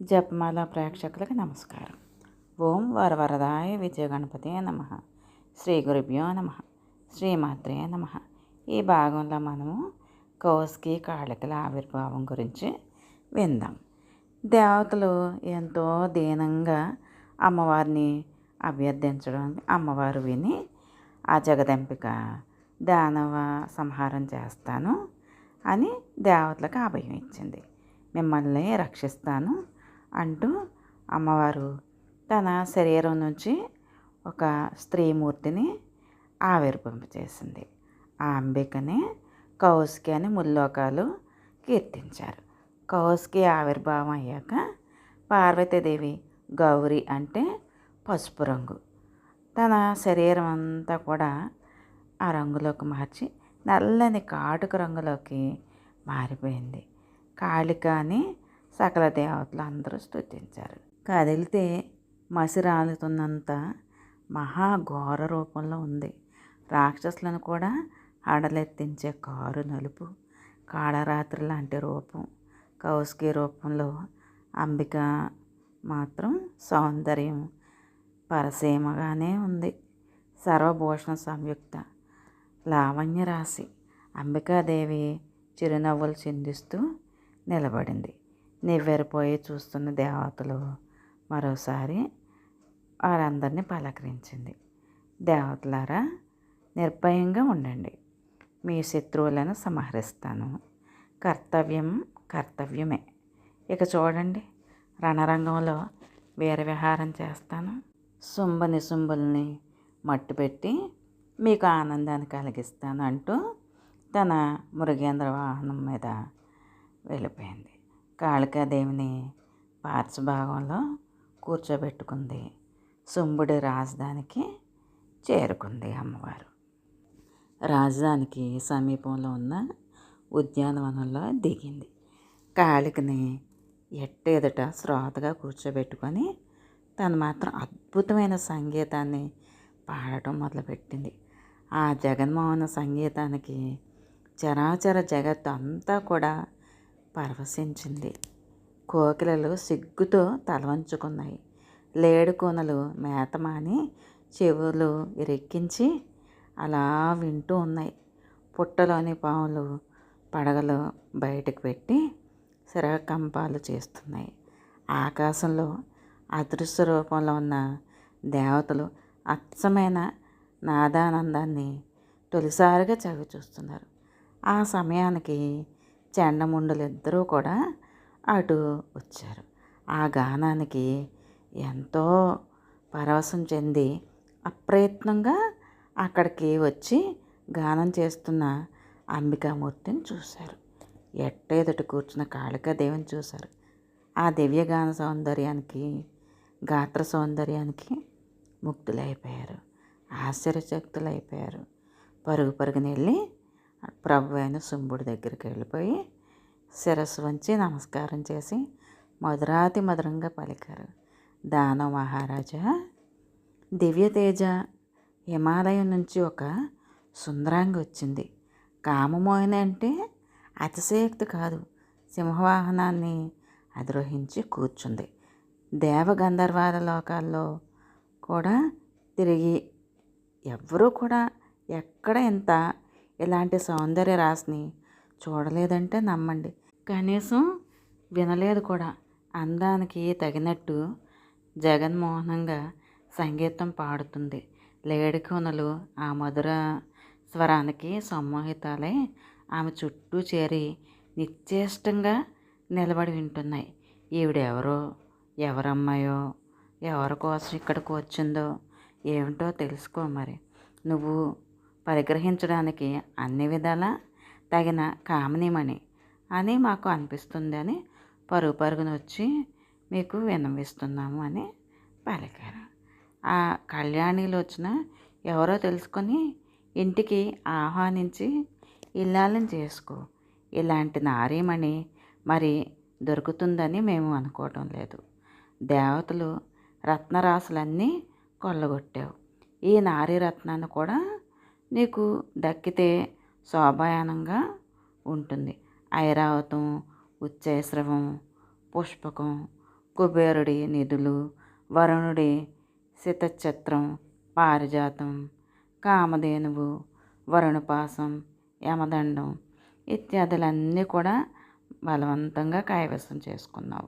జపమాల ప్రేక్షకులకి నమస్కారం. ఓం వరవరదాయ విజయ గణపతి నమ. శ్రీ గురుభ్యో నమ. శ్రీమాత్రే నమ. ఈ భాగంలో మనము కౌశికి కాళికల ఆవిర్భావం గురించి విందాం. దేవతలు ఎంతో దీనంగా అమ్మవారిని అభ్యర్థించడం అమ్మవారు విని ఆ జగదంబిక దానవ సంహారం చేస్తాను అని దేవతలకు అభయం ఇచ్చింది. మిమ్మల్ని రక్షిస్తాను అంటూ అమ్మవారు తన శరీరం నుంచి ఒక స్త్రీమూర్తిని ఆవిర్భవింపచేసింది. ఆ అంబికని కౌశికి అని ముల్లోకాలు కీర్తించారు. కౌశికి ఆవిర్భావం అయ్యాక పార్వతీదేవి గౌరి అంటే పసుపు రంగు తన శరీరం అంతా కూడా ఆ రంగులోకి మార్చి నల్లని కాటుక రంగులోకి మారిపోయింది. కాళిక అని సకల దేవతలు అందరూ స్తుతించారు. కదిలితే మసి రాలుతున్నంత మహాఘోర రూపంలో ఉంది. రాక్షసులను కూడా అడలెత్తించే కారు నలుపు కాళరాత్రి లాంటి రూపం. కౌశికి రూపంలో అంబిక మాత్రం సౌందర్యం పరసీమగానే ఉంది. సర్వభూషణ సంయుక్త లావణ్య రాశి అంబికాదేవి చిరునవ్వులు చిందిస్తూ నిలబడింది. నివ్వెరపోయి చూస్తున్న దేవతలు మరోసారి వారందరినీ పలకరించింది. దేవతలారా, నిర్భయంగా ఉండండి. మీ శత్రువులను సంహరిస్తాను. కర్తవ్యం కర్తవ్యమే. ఇక చూడండి, రణరంగంలో వీరవిహారం చేస్తాను. శుంభ నిశుంభుల్ని మట్టుపెట్టి మీకు ఆనందాన్ని కలిగిస్తాను అంటూ తన మృగేంద్ర వాహనం మీద వెళ్ళిపోయింది. కాళికాదేవిని పార్శ్వభాగంలో కూర్చోబెట్టుకుంది. శుంభుడి రాజధానికి చేరుకుంది అమ్మవారు. రాజధానికి సమీపంలో ఉన్న ఉద్యానవనంలో దిగింది. కాళికని ఎదుట శ్రోతగా కూర్చోబెట్టుకొని తను మాత్రం అద్భుతమైన సంగీతాన్ని పాడటం మొదలుపెట్టింది. ఆ జగన్మోహన సంగీతానికి చరాచర జగత్తు అంతా కూడా పరవశించింది. కోకిలలు సిగ్గుతో తలవంచుకున్నాయి. లేడుకోనలు మేతమాని చెవులు ఇరెక్కించి అలా వింటూ ఉన్నాయి. పుట్టలోని పాములు పడగలు బయటకు పెట్టి శిరకంపాలు చేస్తున్నాయి. ఆకాశంలో అదృశ్య రూపంలో ఉన్న దేవతలు అచ్చమైన నాదానందాన్ని తొలిసారిగా చవి చూస్తున్నారు. ఆ సమయానికి చెండముండులు ఇద్దరూ కూడా అటు వచ్చారు. ఆ గానానికి ఎంతో పరవశం చెంది అప్రయత్నంగా అక్కడికి వచ్చి గానం చేస్తున్న అంబికామూర్తిని చూశారు. ఎదుట కూర్చున్న కాళికాదేవిని చూశారు. ఆ దివ్యగాన సౌందర్యానికి గాత్ర సౌందర్యానికి ముగ్ధులైపోయారు. ఆశ్చర్యచకితులైపోయారు. పరుగు పరుగుని వెళ్ళి ప్రభు అయిన శుంభుడి దగ్గరికి వెళ్ళిపోయి శిరస్సు వంచి నమస్కారం చేసి మధురాతి మధురంగా పలికారు. దానవ మహారాజా, దివ్యతేజ, హిమాలయం నుంచి ఒక సుందరాంగి వచ్చింది. కామమోహిన అంటే అతిశయోక్తి కాదు. సింహవాహనాన్ని అధిరోహించి కూర్చుంది. దేవగంధర్వాల లోకాల్లో కూడా తిరిగి ఎవ్వరూ కూడా ఎక్కడ ఇలాంటి సౌందర్య రాశిని చూడలేదంటే నమ్మండి. కనీసం వినలేదు కూడా. అందానికి తగినట్టు జగన్మోహనంగా సంగీతం పాడుతుంది. లేడికొనలు ఆ మధుర స్వరానికి సమ్మోహితాలై ఆమె చుట్టూ చేరి నిశ్చేష్టంగా నిలబడి వింటున్నాయి. ఈవిడెవరో, ఎవరమ్మాయో, ఎవరి కోసం ఇక్కడికి వచ్చిందో ఏమిటో తెలుసుకో. మరి నువ్వు పరిగ్రహించడానికి అన్ని విధాలా తగిన కామనీమణి అని మాకు అనిపిస్తుంది అని పరుగు పరుగున వచ్చి మీకు విన్నవిస్తున్నాము అని పలికారు. ఆ కళ్యాణిలో వచ్చిన ఎవరో తెలుసుకొని ఇంటికి ఆహ్వానించి ఇల్లాలని చేసుకో. ఇలాంటి నారీమణి మరి దొరుకుతుందని మేము అనుకోవటం లేదు. దేవతలు రత్నరాశులన్నీ కొల్లగొట్టావు. ఈ నారీ రత్నాన్ని కూడా నీకు దక్కితే శోభాయానంగా ఉంటుంది. ఐరావతం, ఉచ్చైశ్రవం, పుష్పకం, కుబేరుడి నిధులు, వరుణుడి శతఛత్రం, పారిజాతం, కామధేనువు, వరుణపాసం, యమదండం ఇత్యాదులన్నీ కూడా బలవంతంగా కైవసం చేసుకున్నావు.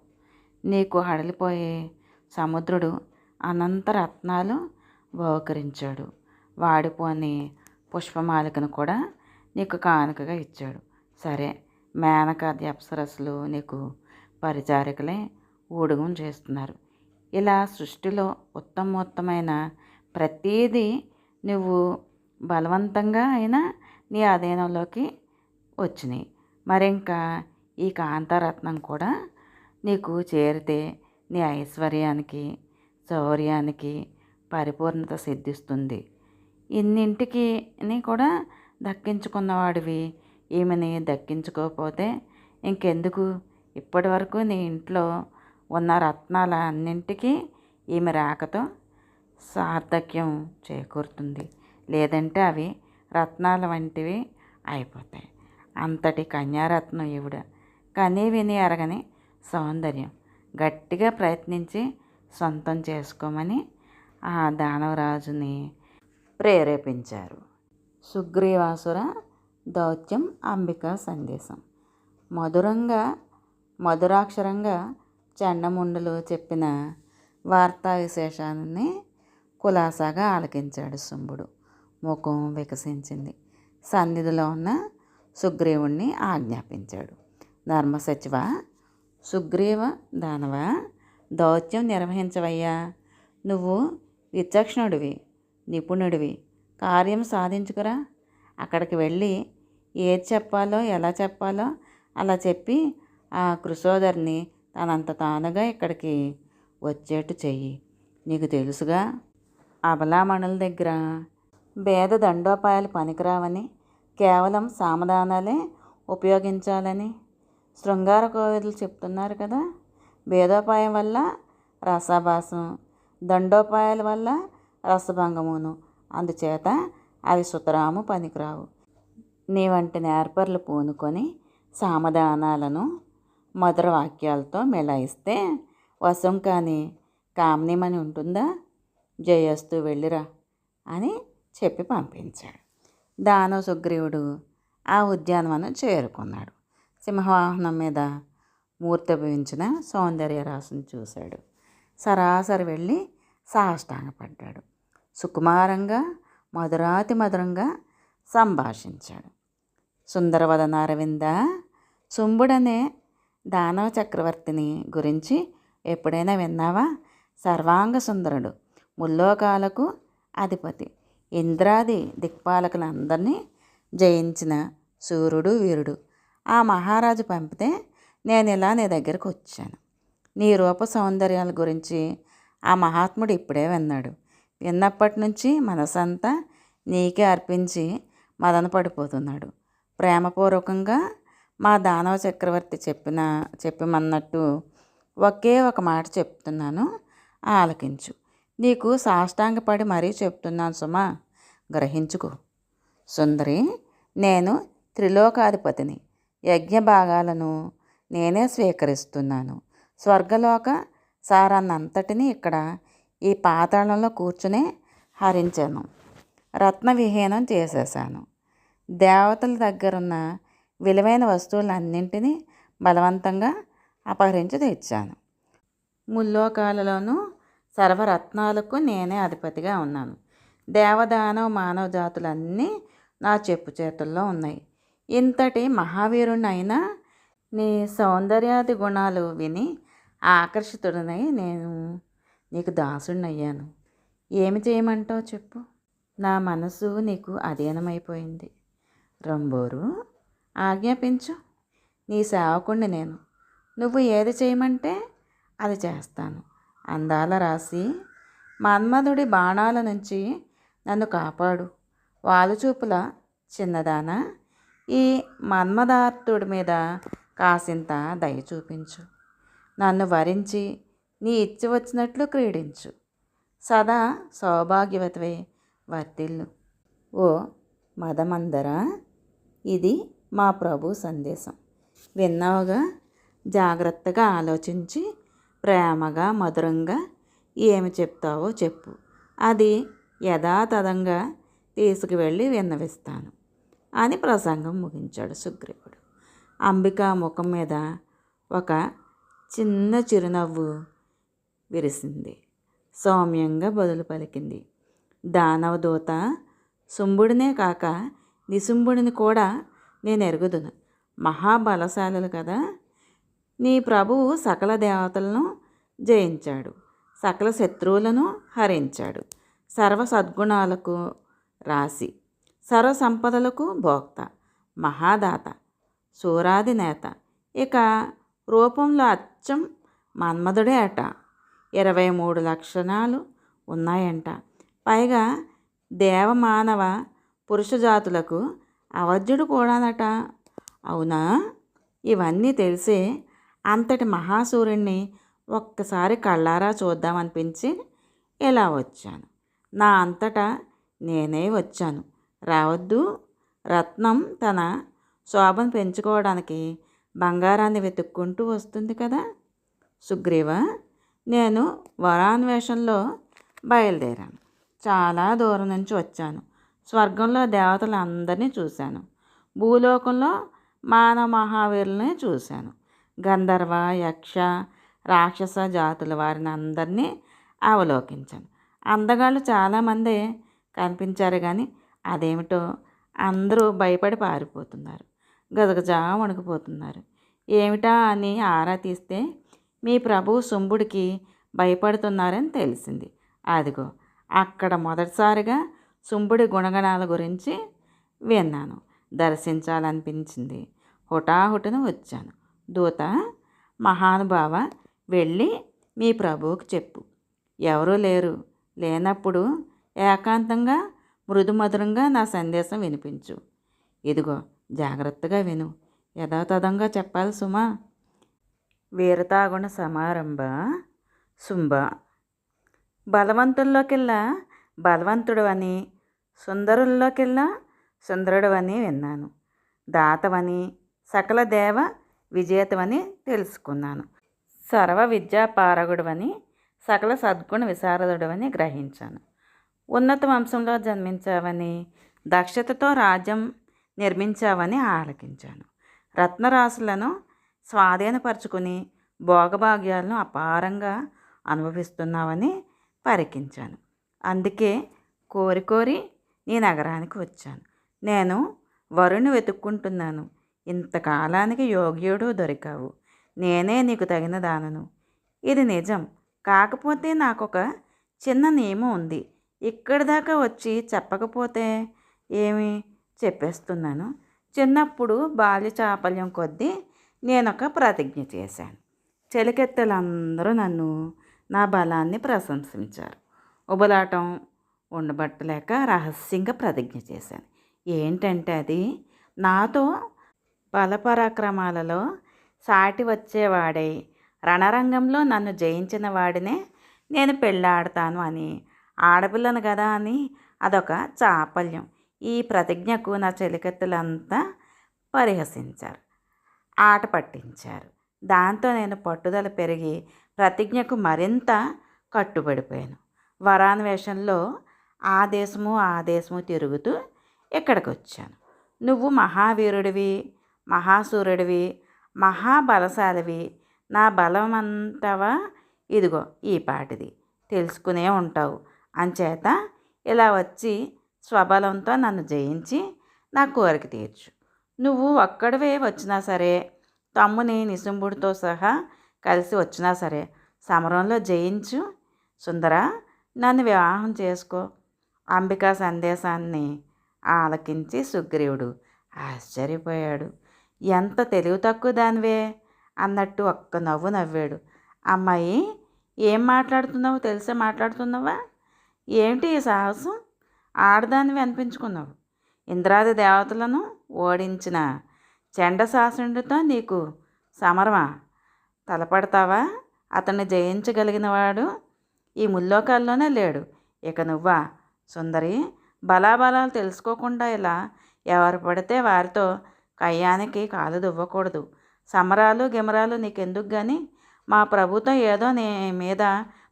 నీకు హడలిపోయే సముద్రుడు అనంత రత్నాలు బహుకరించాడు. వాడిపోని పుష్పమాలికను కూడా నీకు కానుకగా ఇచ్చాడు. సరే, మేనకాది అప్సరస్సులు నీకు పరిచారికలే ఊడుగం చేస్తున్నారు. ఇలా సృష్టిలో ఉత్తమోత్తమైన ప్రతీదీ నువ్వు బలవంతంగా అయినా నీ అధీనంలోకి వచ్చినాయి. మరింకా ఈ కాంతారత్నం కూడా నీకు చేరితే నీ ఐశ్వర్యానికి, శౌర్యానికి పరిపూర్ణత సిద్ధిస్తుంది. ఇన్నింటికి కూడా దక్కించుకున్నవాడివి ఈమెని దక్కించుకోకపోతే ఇంకెందుకు? ఇప్పటి వరకు నీ ఇంట్లో ఉన్న రత్నాల అన్నింటికీ ఈమె రాకతో సార్థక్యం చేకూరుతుంది. లేదంటే అవి రత్నాల వంటివి అయిపోతాయి. అంతటి కన్యారత్నం ఈవిడ. కనీ విని ఎరగని సౌందర్యం. గట్టిగా ప్రయత్నించి సొంతం చేసుకోమని ఆ దానవరాజుని ప్రేరేపించారు. సుగ్రీవాసుర దౌత్యం అంబికా సందేశం. మధురాక్షరంగా చండముండులు చెప్పిన వార్తా విశేషాన్ని కులాసాగా ఆలకించాడు శుంభుడు. ముఖం వికసించింది. సన్నిధిలో ఉన్న సుగ్రీవుణ్ణి ఆజ్ఞాపించాడు. ధర్మసచివ, సుగ్రీవ దానవ, దౌత్యం నిర్వహించవయ్యా. నువ్వు విచక్షణుడివి, నిపుణుడివి. కార్యం సాధించుకురా. అక్కడికి వెళ్ళి ఏది చెప్పాలో ఎలా చెప్పాలో అలా చెప్పి ఆ కృషోదరిని తనంత తానుగా ఇక్కడికి వచ్చేట్టు చెయ్యి. నీకు తెలుసుగా, అబలామణుల దగ్గర భేద దండోపాయాలు పనికిరావని, కేవలం సామధానాలే ఉపయోగించాలని శృంగార కోవిదులు చెప్తున్నారు కదా. భేదోపాయం వల్ల రసాభాసం, దండోపాయాల వల్ల రసభంగమును. అందుచేత అవి సుతరాము పనికిరావు. నీ వంటి నేర్పర్లు పూనుకొని సామధానాలను మధుర వాక్యాలతో మిళాయిస్తే వశం కాని కామినిమని ఉంటుందా? జయస్తూ వెళ్ళిరా అని చెప్పి పంపించాడు. దానవ సుగ్రీవుడు ఆ ఉద్యానవనం చేరుకున్నాడు. సింహవాహనం మీద మూర్తభవించిన సౌందర్యరాశిని చూశాడు. సరాసరి వెళ్ళి సాష్టాంగపడ్డాడు. సుకుమారంగా మధురాతి మధురంగా సంభాషించాడు. సుందరవదన అరవింద, శుంభుడనే దానవ చక్రవర్తిని గురించి ఎప్పుడైనా విన్నావా? సర్వాంగ సుందరుడు, ముల్లోకాలకు అధిపతి, ఇంద్రాది దిక్పాలకులందరినీ జయించిన సూర్యుడు, వీరుడు. ఆ మహారాజు పంపితే నేను ఇలా నీ దగ్గరకు వచ్చాను. నీ రూప సౌందర్యాల గురించి ఆ మహాత్ముడు ఇప్పుడే విన్నాడు. విన్నప్పటి నుంచి మనసంతా నీకే అర్పించి మదన పడిపోతున్నాడు. ప్రేమపూర్వకంగా మా దానవ చక్రవర్తి చెప్పమన్నట్టు ఒకే ఒక మాట చెప్తున్నాను, ఆలకించు. నీకు సాష్టాంగపడి మరీ చెప్తున్నాను సుమా, గ్రహించుకో. సుందరి, నేను త్రిలోకాధిపతిని. యజ్ఞ భాగాలను నేనే స్వీకరిస్తున్నాను. స్వర్గలోక సారాన్నంతటినీ ఇక్కడ ఈ పాతాళంలో కూర్చునే హరించాను. రత్నవిహీనం చేసేశాను. దేవతల దగ్గరున్న విలువైన వస్తువులన్నింటినీ బలవంతంగా అపహరించి తెచ్చాను. ముల్లోకాలలోనూ సర్వరత్నాలకు నేనే అధిపతిగా ఉన్నాను. దేవదానవ మానవ జాతులన్నీ నా చెప్పు చేతుల్లో ఉన్నాయి. ఇంతటి మహావీరుణ్ణి అయినా నీ సౌందర్యాది గుణాలు విని ఆకర్షితుడనై నేను నీకు దాసుడినయ్యాను. ఏమి చేయమంటావు చెప్పు. నా మనసు నీకు అధీనమైపోయింది. రంబోరు, ఆజ్ఞాపించు. నీ సేవకుణ్ణి నేను. నువ్వు ఏది చేయమంటే అది చేస్తాను. అందాల రాశి, మన్మధుడి బాణాల నుంచి నన్ను కాపాడు. వాలుచూపుల చిన్నదాన, ఈ మన్మదార్తుడి మీద కాసింత దయ చూపించు. నన్ను వరించి నీ ఇచ్చి వచ్చినట్లు క్రీడించు. సదా సౌభాగ్యవతివై వర్తిల్లు. ఓ మదమందర, ఇది మా ప్రభు సందేశం. విన్నావుగా. జాగ్రత్తగా ఆలోచించి ప్రేమగా మధురంగా ఏమి చెప్తావో చెప్పు, అది యథాతథంగా తీసుకువెళ్ళి విన్నవిస్తాను అని ప్రసంగం ముగించాడు సుగ్రీవుడు. అంబిక ముఖం మీద ఒక చిన్న చిరునవ్వు విరిసింది. సౌమ్యంగా బదులు పలికింది. దానవదూత, శుంభుడినే కాక నిశుంభుడిని కూడా నేను ఎరుగుదును. మహాబలశాలులు కదా. నీ ప్రభువు సకల దేవతలను జయించాడు, సకల శత్రువులను హరించాడు, సర్వ సద్గుణాలకు రాశి, సర్వ సంపదలకు భోక్త, మహాదాత, సూరాధినేత, ఇక రూపంలో అచ్చం మన్మధుడే అట. 23 లక్షణాలు ఉన్నాయంట. పైగా దేవమానవ పురుష జాతులకు అవధ్యుడు కూడానట. అవునా? ఇవన్నీ తెలిసే అంతటి మహాసూర్యుడిని ఒక్కసారి కళ్ళారా చూద్దామనిపించి ఇలా వచ్చాను. నా అంతటా నేనే వచ్చాను. రావద్దు? రత్నం తన శోభను పెంచుకోవడానికి బంగారాన్ని వెతుక్కుంటూ వస్తుంది కదా. సుగ్రీవ, నేను వరాన్వేషణలో బయలుదేరాను. చాలా దూరం నుంచి వచ్చాను. స్వర్గంలో దేవతలందరినీ చూశాను. భూలోకంలో మానవ మహావీరులని చూశాను. గంధర్వ, యక్ష, రాక్షస జాతుల వారిని అందరినీ అవలోకించాను. అందగాళ్ళు చాలామంది కనిపించారు, కానీ అదేమిటో అందరూ భయపడి పారిపోతున్నారు, గజగజా వణికిపోతున్నారు. ఏమిటా అని ఆరా తీస్తే మీ ప్రభువు శుంభుడికి భయపడుతున్నారని తెలిసింది. అదిగో అక్కడ మొదటిసారిగా శుంభుడి గుణగణాల గురించి విన్నాను. దర్శించాలనిపించింది. హుటాహుటిన వచ్చాను. దూత, మహానుభావ, వెళ్ళి మీ ప్రభువుకి చెప్పు. ఎవరూ లేరు. లేనప్పుడు ఏకాంతంగా మృదుమధురంగా నా సందేశం వినిపించు. ఇదిగో జాగ్రత్తగా విను. యథాతథంగా చెప్పాలి సుమా. వీరతాగుణ సమారంభ శుంభ. బలవంతుల్లోకెల్లా బలవంతుడు అని, సుందరుల్లోకెల్లా సుందరుడు అని విన్నాను. దాతవని, సకల దేవ విజేతవని తెలుసుకున్నాను. సర్వ విద్యాపారగుడవని, సకల సద్గుణ విశారదుడవని గ్రహించాను. ఉన్నత వంశంలో జన్మించావని, దక్షతతో రాజ్యం నిర్మించావని ఆలకించాను. రత్నరాశులను స్వాధీనపరుచుకుని భోగభాగ్యాలను అపారంగా అనుభవిస్తున్నావని పరికించాను. అందుకే కోరి కోరి నీ నగరానికి వచ్చాను. నేను వరుణ్ణి వెతుక్కుంటున్నాను. ఇంతకాలానికి యోగ్యుడు దొరికావు. నేనే నీకు తగిన దానను. ఇది నిజం. కాకపోతే నాకొక చిన్న నియమం ఉంది. ఇక్కడి దాకా వచ్చి చెప్పకపోతే ఏమి? చెప్పేస్తున్నాను. చిన్నప్పుడు బాల్య చాపల్యం కొద్దీ నేనొక ప్రతిజ్ఞ చేశాను. చెలికెత్తెలందరూ నన్ను, నా బలాన్ని ప్రశంసించారు. ఉబలాటం ఉండబట్టలేక రహస్యంగా ప్రతిజ్ఞ చేశాను. ఏంటంటే అది, నాతో బలపరాక్రమాలలో సాటి వచ్చేవాడై రణరంగంలో నన్ను జయించిన వాడినే నేను పెళ్ళాడతాను అని. ఆడపిల్లను కదా అని అదొక చాపల్యం. ఈ ప్రతిజ్ఞకు నా చెలికత్తెలంతా పరిహసించారు, ఆట పట్టించారు. దాంతో నేను పట్టుదల పెరిగి ప్రతిజ్ఞకు మరింత కట్టుబడిపోయాను. వరాన్వేషంలో ఆ దేశము తిరుగుతూ ఇక్కడికి వచ్చాను. నువ్వు మహావీరుడివి, మహాసూర్యుడివి, మహాబలశాలివి. నా బలమంతవా ఇదిగో ఈ పాటిది తెలుసుకునే ఉంటావు. అంచేత ఇలా వచ్చి స్వబలంతో నన్ను జయించి నా కోరిక తీర్చు. నువ్వు ఒక్కడివే వచ్చినా సరే, తమ్ముని నిశుంభుడితో సహా కలిసి వచ్చినా సరే సమరంలో జయించు. సుందర, నన్ను వివాహం చేసుకో. అంబికా సందేశాన్ని ఆలకించి సుగ్రీవుడు ఆశ్చర్యపోయాడు. ఎంత తెలివి తక్కువ దానివే అన్నట్టు ఒక్క నవ్వు నవ్వాడు. అమ్మాయి, ఏం మాట్లాడుతున్నావో తెలిసే మాట్లాడుతున్నావా? ఏమిటి ఈ సాహసం? ఆడదానివి అనిపించుకున్నావు. ఇంద్రాది దేవతలను ఓడించిన చండశాసనుడితో నీకు సమరమా? తలపడతావా? అతన్ని జయించగలిగిన వాడు ఈ ముల్లోకాల్లోనే లేడు. ఇక నువ్వా? సుందరి, బలాబలాలు తెలుసుకోకుండా ఇలా ఎవరు పడితే వారితో కయ్యానికి కాలు దువ్వకూడదు. సమరాలు గిమరాలు నీకెందుకు కానీ మా ప్రభుతో ఏదో నీ మీద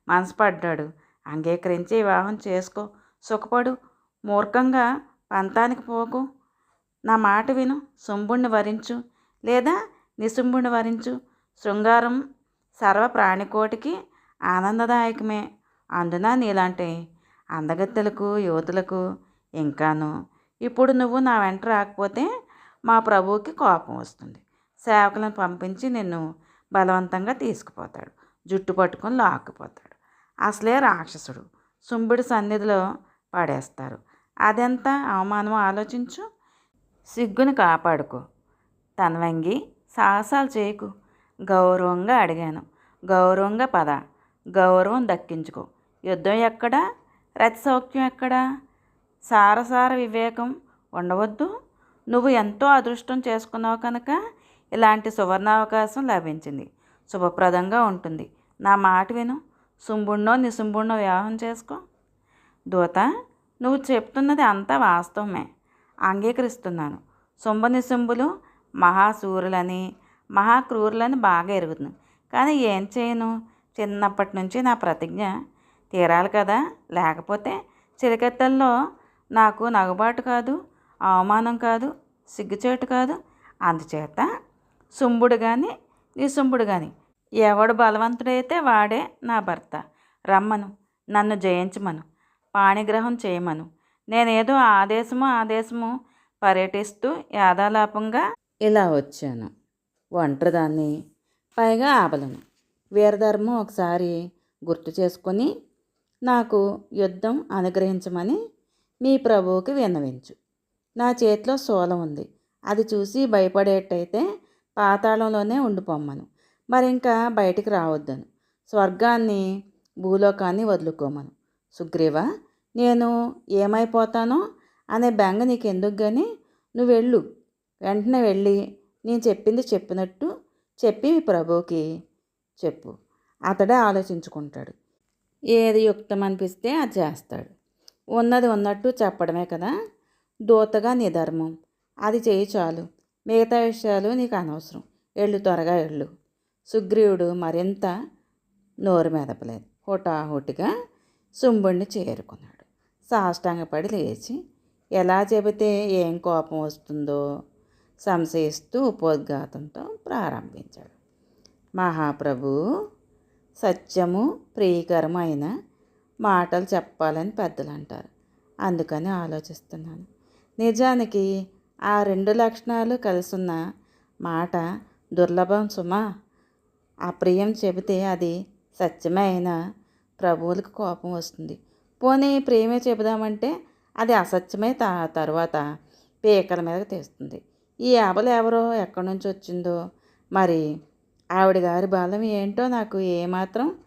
మనసు పడ్డాడు. అంగీకరించి వివాహం చేసుకో, సుఖపడు. మూర్ఖంగా పంతానికి పోకు. నా మాట విను. శుంభుణ్ణి వరించు లేదా నిశుంభుణ్ణి వరించు. శృంగారం సర్వ ప్రాణికోటికి ఆనందదాయకమే. అందున నీలాంటి అందగత్తెలకు యువతులకు ఇంకాను. ఇప్పుడు నువ్వు నా వెంట రాకపోతే మా ప్రభువుకి కోపం వస్తుంది. సేవకులను పంపించి నిన్ను బలవంతంగా తీసుకుపోతాడు. జుట్టు పట్టుకొని లాక్కుపోతాడు. అసలే రాక్షసుడు. శుంభుడి సన్నిధిలో పడేస్తారు. అదెంత అవమానమో ఆలోచించు. సిగ్గుని కాపాడుకో. తన వంగి సాహసాలు చేయకు. గౌరవంగా అడిగాను. గౌరవంగా పద. గౌరవం దక్కించుకో. యుద్ధం ఎక్కడా? రతి సౌఖ్యం ఎక్కడా? సారసార వివేకం ఉండవద్దు. నువ్వు ఎంతో అదృష్టం చేసుకున్నావు కనుక ఇలాంటి సువర్ణావకాశం లభించింది. శుభప్రదంగా ఉంటుంది. నా మాట విను. శుంభుణ్ణో నిశుంభుణ్ణో వివాహం చేసుకో. దూత, నువ్వు చెప్తున్నది అంతా వాస్తవమే. అంగీకరిస్తున్నాను. శుంభ నిశుంభులు మహాశూరులని మహాక్రూరులని బాగా ఎరుగుతుంది. కానీ ఏం చేయను? చిన్నప్పటి నుంచి నా ప్రతిజ్ఞ తీరాలి కదా. లేకపోతే చిలికెత్తల్లో నాకు నగబాటు కాదు, అవమానం కాదు, సిగ్గుచేటు కాదు. అందుచేత శుంభుడు కానీ నిశుంభుడు కానీ ఎవడు బలవంతుడైతే వాడే నా భర్త. రమ్మను. నన్ను జయించమను. పాణిగ్రహం చేయమను. నేనేదో ఆదేశము పర్యటిస్తూ యాదాలాపంగా ఇలా వచ్చాను. ఒంటరిదాన్ని, పైగా ఆబలను. వీరధర్మం ఒకసారి గుర్తు చేసుకొని నాకు యుద్ధం అనుగ్రహించమని మీ ప్రభువుకి విన్నవించు. నా చేతిలో శూలం ఉంది. అది చూసి భయపడేటైతే పాతాళంలోనే ఉండిపోమ్మను. మరింకా బయటికి రావద్దను. స్వర్గాన్ని భూలోకాన్ని వదులుకోమను. సుగ్రీవ, నేను ఏమైపోతానో అనే బెంగ నీకెందుకు కానీ నువ్వు వెళ్ళు. వెంటనే వెళ్ళి నేను చెప్పింది చెప్పినట్టు చెప్పి మీ ప్రభువుకి చెప్పు. అతడే ఆలోచించుకుంటాడు. ఏది యుక్తం అనిపిస్తే అది చేస్తాడు. ఉన్నది ఉన్నట్టు చెప్పడమే కదా దూతగా నీ ధర్మం. అది చేయి చాలు. మిగతా విషయాలు నీకు అనవసరం. వెళ్ళు, త్వరగా వెళ్ళు. సుగ్రీవుడు మరింత నోరు మెదపలేదు. హుటాహుటిగా శుంభుణ్ణి చేరుకున్నాడు. సాష్టాంగపడి లేచి ఎలా చెబితే ఏం కోపం వస్తుందో సంశయిస్తూ ఉపోద్ఘాతంతో ప్రారంభించాడు. మహాప్రభు, సత్యము ప్రియకరమైన మాటలు చెప్పాలని పెద్దలు అంటారు. అందుకని ఆలోచిస్తున్నాను. నిజానికి ఆ రెండు లక్షణాలు కలిసున్న మాట దుర్లభం సుమా. అప్రియం చెబితే అది సత్యమే అయినా ప్రభువులకు కోపం వస్తుంది. పోనీ ప్రేమే చెబుదామంటే అది అసత్యమే తర్వాత పీకల మీద తెస్తుంది. ఈ ఆబలు ఎవరో ఎక్కడి నుంచి వచ్చిందో మరి. ఆవిడ గారి బలం ఏంటో నాకు ఏమాత్రం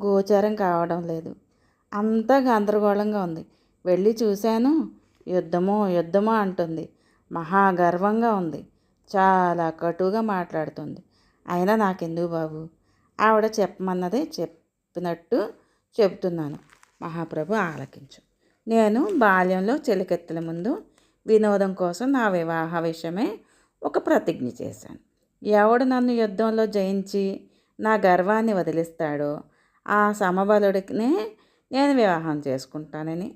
గోచారం కావడం లేదు. అంతా గందరగోళంగా ఉంది. వెళ్ళి చూశాను. యుద్ధమో అంటుంది. మహాగర్వంగా ఉంది. చాలా కటుగా మాట్లాడుతుంది. అయినా నాకెందుకు బాబు, ఆవిడ చెప్పమన్నదే చెప్పినట్టు చెబుతున్నాను. మహాప్రభు ఆలకించు. నేను బాల్యంలో చెలికెత్తల ముందు వినోదం కోసం నా వివాహ విషయమే ఒక ప్రతిజ్ఞ చేశాను. ఎవడు నన్ను యుద్ధంలో జయించి నా గర్వాన్ని వదిలిస్తాడో ఆ సమబలుడినే నేను వివాహం చేసుకుంటానని.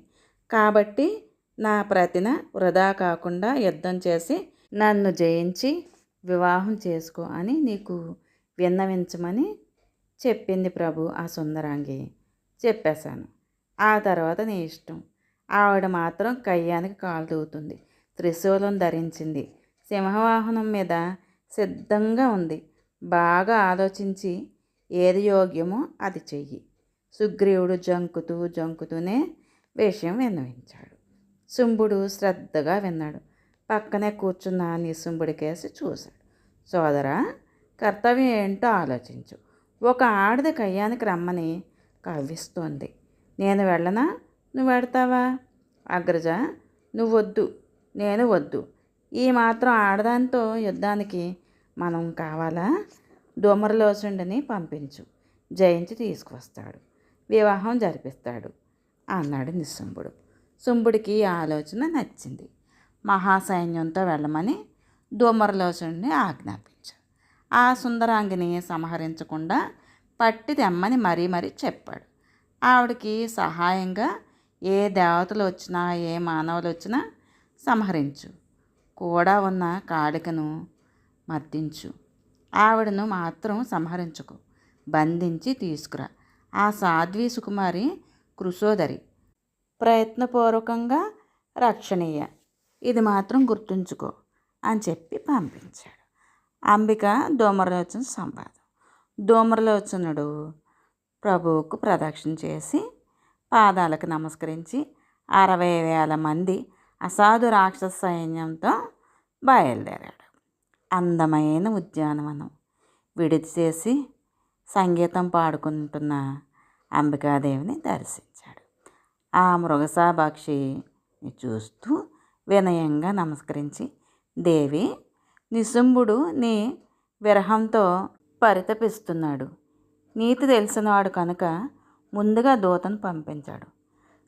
కాబట్టి నా ప్రతిన వృధా కాకుండా యుద్ధం చేసి నన్ను జయించి వివాహం చేసుకో అని నీకు విన్నవించమని చెప్పింది ప్రభు ఆ సుందరాంగి. చెప్పేశాను. ఆ తర్వాత నీ ఇష్టం. ఆవిడ మాత్రం కయ్యానికి కాలు దూవుతుంది. త్రిశూలం ధరించింది. సింహవాహనం మీద సిద్ధంగా ఉంది. బాగా ఆలోచించి ఏది యోగ్యమో అది చెయ్యి. సుగ్రీవుడు జంకుతూనే విషయం విన్నవించాడు. శుంభుడు శ్రద్ధగా విన్నాడు. పక్కనే కూర్చున్న నిశుంభుడికేసి చూశాడు. సోదరా, కర్తవ్యం ఏంటో ఆలోచించు. ఒక ఆడది కయ్యానికి రమ్మని కవ్విస్తోంది. నేను వెళ్ళనా? నువ్వు వెడతావా? అగ్రజ, నువ్వు వద్దు, నేను వద్దు. ఈ మాత్రం ఆడదానితో యుద్ధానికి మనం కావాలా? ధూమ్రలోచనుడిని పంపించు. జయించి తీసుకువస్తాడు. వివాహం జరిపిస్తాడు అన్నాడు నిశుంభుడు. శుంభుడికి ఆలోచన నచ్చింది. మహాసైన్యంతో వెళ్ళమని ధూమ్రలోచనుడిని ఆజ్ఞాపించాడు. ఆ సుందరాంగిని సంహరించకుండా పట్టి తెమ్మని మరీ మరీ చెప్పాడు. ఆవిడకి సహాయంగా ఏ దేవతలు వచ్చినా ఏ మానవులు వచ్చినా సంహరించు, కూడా ఉన్న కాళికను మర్దించు, ఆవిడను మాత్రం సంహరించుకు, బంధించి తీసుకురా. ఆ సాధ్వి సుకుమారి కృశోదరి, ప్రయత్నపూర్వకంగా రక్షణీయ, ఇది మాత్రం గుర్తుంచుకో అని చెప్పి పంపించాడు. అంబిక ధూమ్రలోచన సంవాదం. ధూమ్రలోచనుడు ప్రభువుకు ప్రదక్షిణ చేసి పాదాలకు నమస్కరించి 60,000 మంది అసాధు రాక్షస సైన్యంతో బయలుదేరాడు. అందమైన ఉద్యానవనం విడిది చేసి సంగీతం పాడుకుంటున్న అంబికాదేవిని దర్శించాడు. ఆ మృగసాభాక్షిని చూస్తూ వినయంగా నమస్కరించి, దేవి, నిశుంభుడు నీ విరహంతో పరితపిస్తున్నాడు. నీతి తెలిసినవాడు కనుక ముందుగా దూతను పంపించాడు.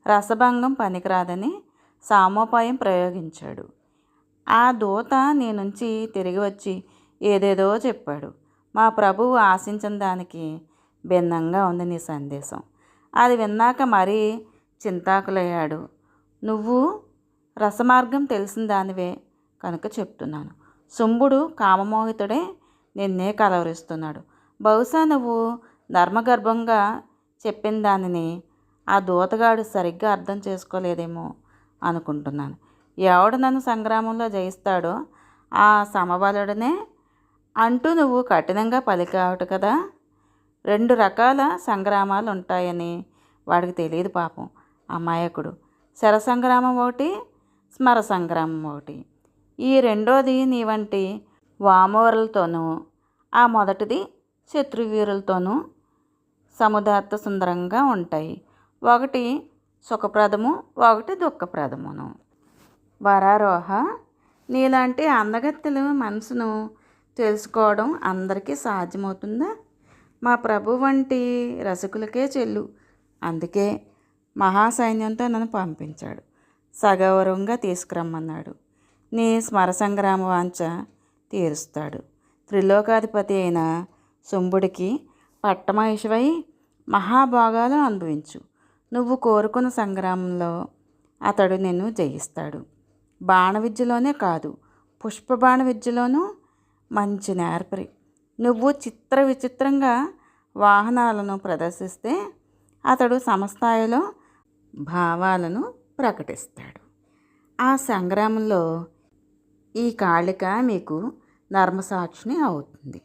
రసభంగం పనికిరాదని సామోపాయం ప్రయోగించాడు. ఆ దూత నీ నుంచి తిరిగి వచ్చి ఏదేదో చెప్పాడు. మా ప్రభువు ఆశించిన దానికి భిన్నంగా ఉంది నీ సందేశం. అది విన్నాక మరీ చింతాకులయ్యాడు. నువ్వు రసమార్గం తెలిసిన దానివే కనుక చెప్తున్నాను. శుంభుడు కామమోహితుడే నిన్నే కలవరిస్తున్నాడు. బహుశా నువ్వు ధర్మగర్భంగా చెప్పిన దానిని ఆ దూతగాడు సరిగ్గా అర్థం చేసుకోలేదేమో అనుకుంటున్నాను. ఎవడు నన్ను సంగ్రామంలో జయిస్తాడో ఆ సమబలుడనే అంటూ నువ్వు కఠినంగా పలికావట కదా. 2 రకాల సంగ్రామాలు ఉంటాయని వాడికి తెలియదు పాపం, అమాయకుడు. శర సంగ్రామం ఒకటి, స్మర సంగ్రామం ఒకటి. ఈ రెండోది నీ వంటి వామోరులతోనూ, ఆ మొదటిది శత్రువీరులతోనూ సముదాత్త సుందరంగా ఉంటాయి. ఒకటి సుఖప్రదము, ఒకటి దుఃఖప్రదమును. వరారోహ, నీలాంటి అందగత్తెల మనసును తెలుసుకోవడం అందరికీ సాధ్యమవుతుందా? మా ప్రభు వంటి రసికులకే చెల్లు. అందుకే మహాసైన్యంతో నన్ను పంపించాడు. సగౌరవంగా తీసుకురమ్మన్నాడు. నీ స్మర సంగ్రామ వాంఛ తీరుస్తాడు. త్రిలోకాధిపతి అయిన శుంభుడికి పట్టమహిషవై మహాభోగాలు అనుభవించు. నువ్వు కోరుకున్న సంగ్రామంలో అతడు నిన్ను జయిస్తాడు. బాణ విద్యలోనే కాదు, పుష్పబాణ విద్యలోనూ మంచి నేర్పరి. నువ్వు చిత్ర విచిత్రంగా వాహనాలను ప్రదర్శిస్తే అతడు సమస్థాయిలో భావాలను ప్రకటిస్తాడు. ఆ సంగ్రామంలో ఈ కాళిక మీకు ధర్మసాక్షిని అవుతుంది.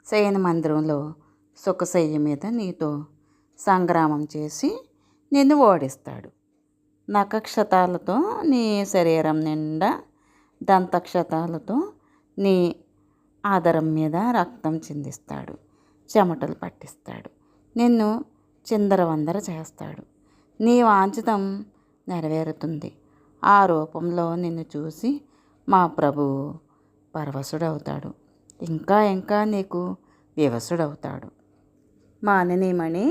శయన మందిరంలో సుఖశయ్య మీద నీతో సంగ్రామం చేసి నిన్ను ఓడిస్తాడు. నఖక్షతాలతో నీ శరీరం నిండా, దంతక్షతాలతో నీ ఆదరం మీద రక్తం చిందిస్తాడు, చెమటలు పట్టిస్తాడు, నిన్ను చిందరవందర చేస్తాడు. నీ వాంఛితం నెరవేరుతుంది. ఆ రూపంలో నిన్ను చూసి మా ప్రభువు పరవశుడవుతాడు. ఇంకా ఇంకా నీకు వివసుడవుతాడు. మానినీమణి,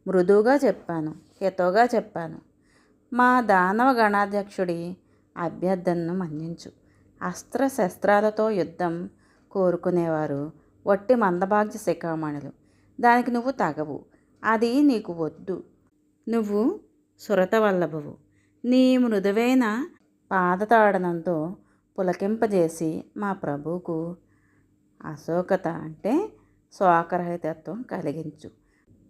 మృదువుగా చెప్పాను, హితవుగా చెప్పాను. మా దానవ గణాధ్యక్షుడి అభ్యర్థనను మన్నించు. అస్త్రశస్త్రాలతో యుద్ధం కోరుకునేవారు వట్టి మందభాగ్య శిఖామణులు. దానికి నువ్వు తగవు, అది నీకు వద్దు. నువ్వు సురతవల్లభవు. నీ మృదువైన పాదతాడనంతో పులకింపజేసి మా ప్రభువుకు అశోకత అంటే శోకరహితత్వం కలిగించు.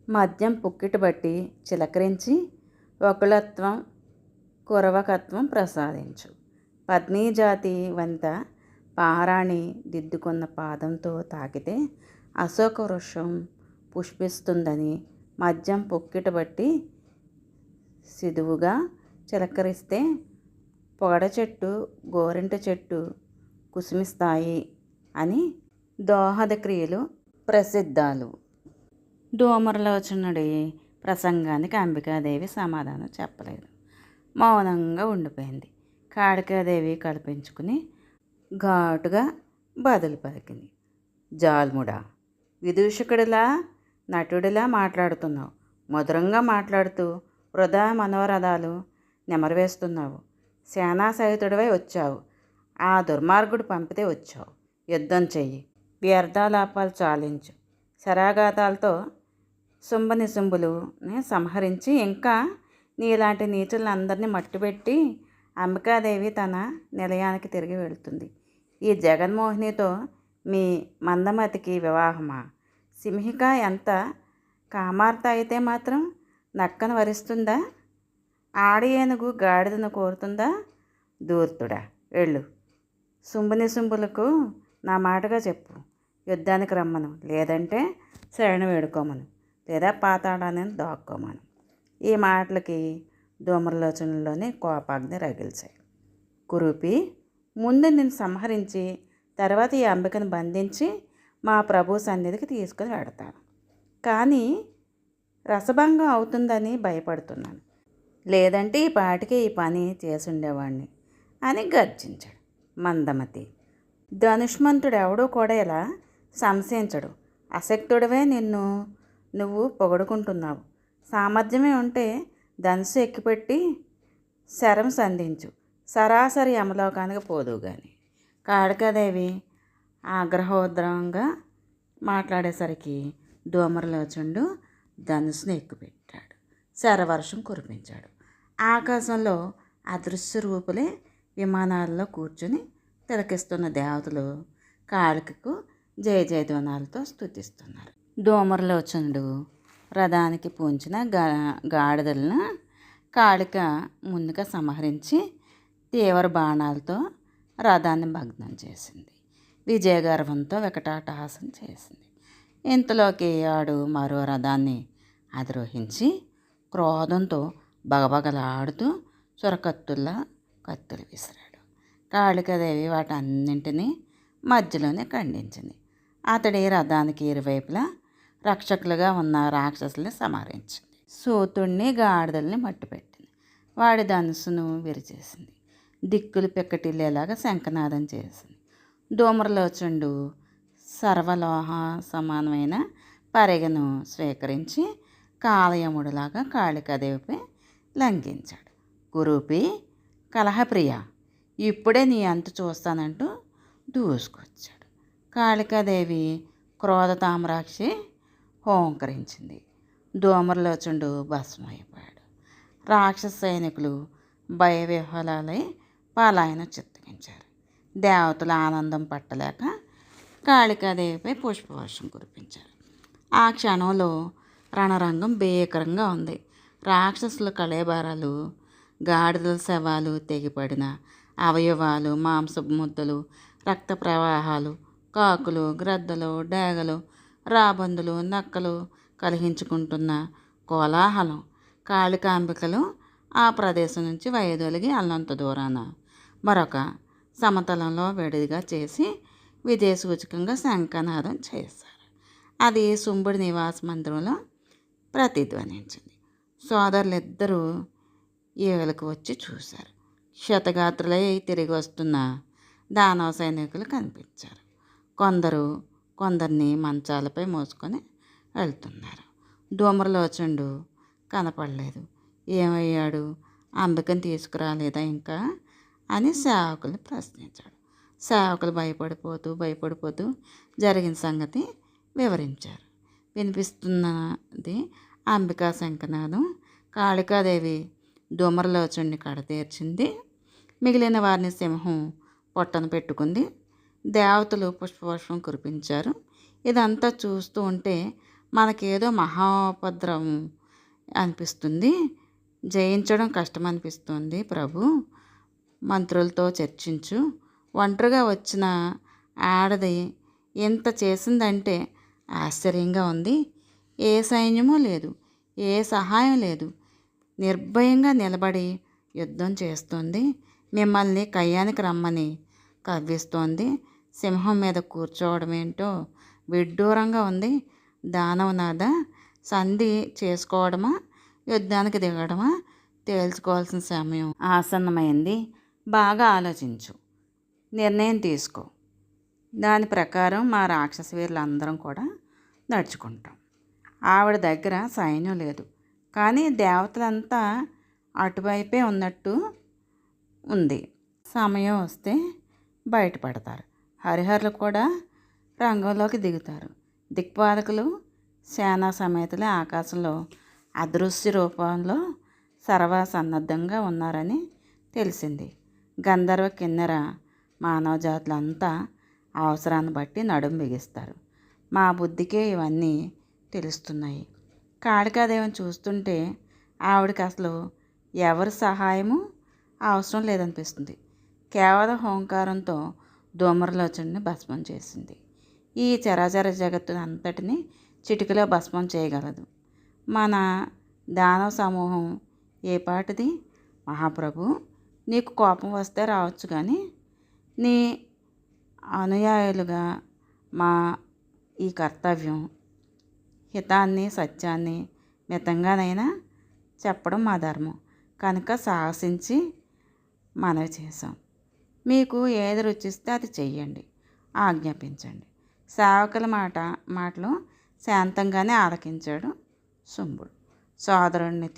మద్యం పుక్కిటి బట్టి చిలకరించి వకులత్వం కురవకత్వం ప్రసాదించు. పత్నీజాతి వంత పారాణి దిద్దుకున్న పాదంతో తాకితే అశోక వృక్షం పుష్పిస్తుందని, మద్యం పుక్కిట బట్టి సిదువుగా చిలకరిస్తే పొగడ చెట్టు గోరింట చెట్టు కుసుమిస్తాయి అని దోహద క్రియలు ప్రసిద్ధాలు. ధూమ్రలోచనుడి ప్రసంగానికి అంబికాదేవి సమాధానం చెప్పలేదు. మౌనంగా ఉండిపోయింది. కాళికాదేవి కల్పించుకుని ఘాటుగా బదులు పలికింది. జాల్ముడా, విదూషకుడిలా నటుడిలా మాట్లాడుతున్నావు. మధురంగా మాట్లాడుతూ వృధా మనోరథాలు నెమరవేస్తున్నావు. సేనా సహితుడివై వచ్చావు. ఆ దుర్మార్గుడు పంపితే వచ్చావు. యుద్ధం చెయ్యి, వ్యర్థాలాపాలు చాలించు. శరాఘాతాలతో శుంభనిశుంభులుని సంహరించి ఇంకా నీలాంటి నీచులందరినీ మట్టుపెట్టి అంబికాదేవి తన నిలయానికి తిరిగి వెళుతుంది. ఈ జగన్మోహినితో మీ మందమతికి వివాహమా? సింహిక ఎంత కామార్త అయితే మాత్రం నక్కను వరిస్తుందా? ఆడి ఏనుగు గాడిదను కోరుతుందా? దూర్తుడా, వెళ్ళు. శుంభులకు నా మాటగా చెప్పు, యుద్ధానికి రమ్మను, లేదంటే శరణ వేడుకోమను, లేదా పాతాళాన్ని దాక్కోమను. ఈ మాటలకి ధూమ్రలోచనలోని కోపాగ్ని రగిల్చాయి. కురూపి, ముందు నిన్ను సంహరించి తర్వాత ఈ అంబికను బంధించి మా ప్రభు సన్నిధికి తీసుకుని వెడతాను. కానీ రసభంగం అవుతుందని భయపడుతున్నాను, లేదంటే ఈ పాటికి ఈ పని చేసి ఉండేవాడిని అని గర్జించాడు. మందమతి, ధనుష్మంతుడు ఎవడూ కూడా ఇలా సంశయించడు. అశక్తుడివే నువ్వు పొగడుకుంటున్నావు. సామర్థ్యమే ఉంటే ధనుసు ఎక్కిపెట్టి శరం సంధించు, సరాసరి యమలోకానికి పోదువు గాని. కాళికాదేవి ఆగ్రహోద్రంగా మాట్లాడేసరికి ధూమ్రలోచనుడు ధనుసును ఎక్కుపెట్టాడు. శరవర్షం కురిపించాడు. ఆకాశంలో అదృశ్య రూపులే విమానాల్లో కూర్చుని తిలకిస్తున్న దేవతలు కాళికకు జయ జయధ్వనాలతో స్తుతిస్తున్నారు. ధూమ్రలోచనుడు రథానికి పూంచిన గాడిదలను కాళిక ముందుగా సంహరించి తీవ్ర బాణాలతో రథాన్ని భగ్నం చేసింది. విజయగర్వంతో వికటాటహాసం చేసింది. ఇంతలోకి ఆడు మరో రథాన్ని అధిరోహించి క్రోధంతో బగబగలాడుతూ చురకత్తుల్లా కత్తులు విసిరాడు. కాళికాదేవి వాటన్నింటినీ మధ్యలోనే ఖండించింది. అతడి రథానికి ఇరువైపులా రక్షకులుగా ఉన్న రాక్షసుల్ని సంహరించింది. సూతుణ్ణి గాడిదల్ని మట్టుపెట్టింది. వాడి ధనుసును విరిచేసింది. దిక్కులు పిక్కటిల్లేలాగా శంఖనాదం చేసింది. ధూమ్రలోచనుడు సర్వలోహ సమానమైన పరిగెను స్వీకరించి కాలయముడులాగా కాళికాదేవిపై లంఘించాడు. కురూపి, కలహప్రియ, ఇప్పుడే నీ అంతు చూస్తానంటూ దూసుకొచ్చాడు. కాళికాదేవి క్రోధ తామ్రాక్షి హోంకరించింది. ధూమ్రలోచనుడు భస్మైపోయాడు. రాక్షస సైనికులు భయవిహ్వలాలై పలాయన చిత్తగించారు. దేవతల ఆనందం పట్టలేక కాళికాదేవిపై పుష్పవర్షం కురిపించారు. ఆ క్షణంలో రణరంగం భీకరంగా ఉంది. రాక్షసుల కళేబరాలు, గాడిదల శవాలు, తెగిపడిన అవయవాలు, మాంసపు ముద్దలు, రక్త ప్రవాహాలు, కాకులు, గ్రద్దలు, డేగలు, రాబందులు, నక్కలు కలహించుకుంటున్న కోలాహలం. కాళికాంబికలు ఆ ప్రదేశం నుంచి వైదొలిగి అల్లంత దూరాన మరొక సమతలంలో విడిగా చేసి విజయసూచకంగా శంఖనాదం చేశారు. అది శుంభుడి నివాస మందిరంలో ప్రతిధ్వనించింది. సోదరులిద్దరూ ఈగలకు వచ్చి చూశారు. క్షతగాత్రులై తిరిగి వస్తున్న దానవ సైనికులు కనిపించారు. కొందరిని మంచాలపై మోసుకొని వెళ్తున్నారు. ధూమ్రలోచనుడు కనపడలేదు. ఏమయ్యాడు? అంబికను తీసుకురాలేదా ఇంకా అని సేవకులు ప్రశ్నించాడు. సేవకులు భయపడిపోతూ జరిగిన సంగతి వివరించారు. వినిపిస్తున్నది అంబికా శంఖనాదం. కాళికాదేవి ధూమ్రలోచనుడిని కడతీర్చింది. మిగిలిన వారిని సింహం పొట్టను పెట్టుకుంది. దేవతలు పుష్పవర్షం కురిపించారు. ఇదంతా చూస్తూ ఉంటే మనకేదో మహోపద్రవం అనిపిస్తుంది. జయించడం కష్టమనిపిస్తుంది. ప్రభు, మంత్రులతో చర్చించు. ఒంటరిగా వచ్చిన ఆడది ఎంత చేసిందంటే ఆశ్చర్యంగా ఉంది. ఏ సైన్యమూ లేదు, ఏ సహాయం లేదు. నిర్భయంగా నిలబడి యుద్ధం చేస్తుంది. మిమ్మల్ని కయ్యానికి రమ్మని కవ్విస్తోంది. సింహం మీద కూర్చోవడం ఏంటో విడ్డూరంగా ఉంది. దానవనాథ, సంధి చేసుకోవడమా యుద్ధానికి దిగడమా తేల్చుకోవాల్సిన సమయం ఆసన్నమైంది. బాగా ఆలోచించు, నిర్ణయం తీసుకో. దాని ప్రకారం మా రాక్షస వీరులందరం కూడా నడుచుకుంటాం. ఆవిడ దగ్గర సైన్యం లేదు, కానీ దేవతలంతా అటువైపే ఉన్నట్టు ఉంది. సమయం వస్తే బయటపడతారు. హరిహరులు కూడా రంగంలోకి దిగుతారు. దిక్పాలకులు సేనా సమేతులే ఆకాశంలో అదృశ్య రూపంలో సర్వసన్నద్ధంగా ఉన్నారని తెలిసింది. గంధర్వ కిన్నెర మానవ జాతులంతా అవసరాన్ని బట్టి నడుం బిగిస్తారు. మా బుద్ధికే ఇవన్నీ తెలుస్తున్నాయి. కాళికాదేవిని చూస్తుంటే ఆవిడకి అసలు ఎవరి సహాయము అవసరం లేదనిపిస్తుంది. కేవలం హోంకారంతో ధూమ్రలోచనుని భస్మం చేసింది. ఈ చరాచర జగత్తుని అంతటిని చిటికలో భస్మం చేయగలదు. మన దానవ సమూహం ఏ పాటిది? మహాప్రభు, నీకు కోపం వస్తే రావచ్చు, కానీ నీ అనుయాయులుగా మా ఈ కర్తవ్యం హితాన్ని సత్యాన్ని మితంగానైనా చెప్పడం మా ధర్మం కనుక సాహసించి మనవి చేశాం. మీకు ఏది రుచిస్తే అది చెయ్యండి, ఆజ్ఞాపించండి. సేవకుల మాటలు శాంతంగానే ఆలకించాడు శుంభుడు. సోదరుణ్ణి